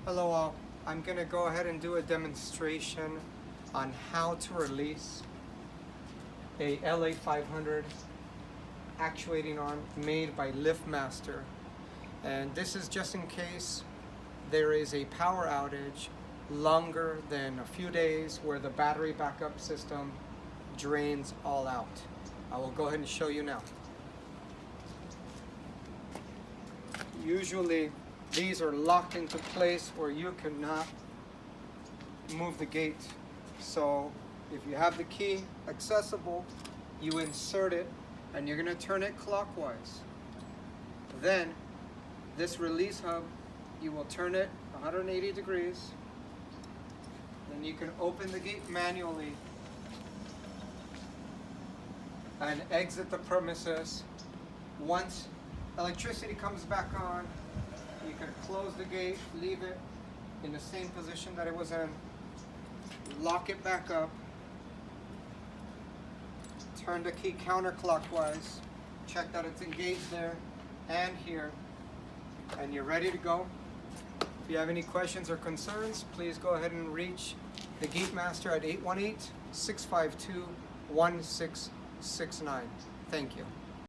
Hello all, I'm going to go ahead and do a demonstration on how to release a LA-500 actuating arm made by Liftmaster. And this is just in case there is a power outage longer than a few days where the battery backup system drains all out. I will go ahead and show you now. Usually these are locked into place where you cannot move the gate. So if you have the key accessible, you insert it and you're going to turn it clockwise. Then this release hub, you will turn it 180 degrees. Then you can open the gate manually and exit the premises. Once electricity comes back on, you can close the gate, leave it in the same position that it was in, lock it back up, turn the key counterclockwise, check that it's engaged there and here, and you're ready to go. If you have any questions or concerns, please go ahead and reach the Gate Master at 818-652-1669. Thank you.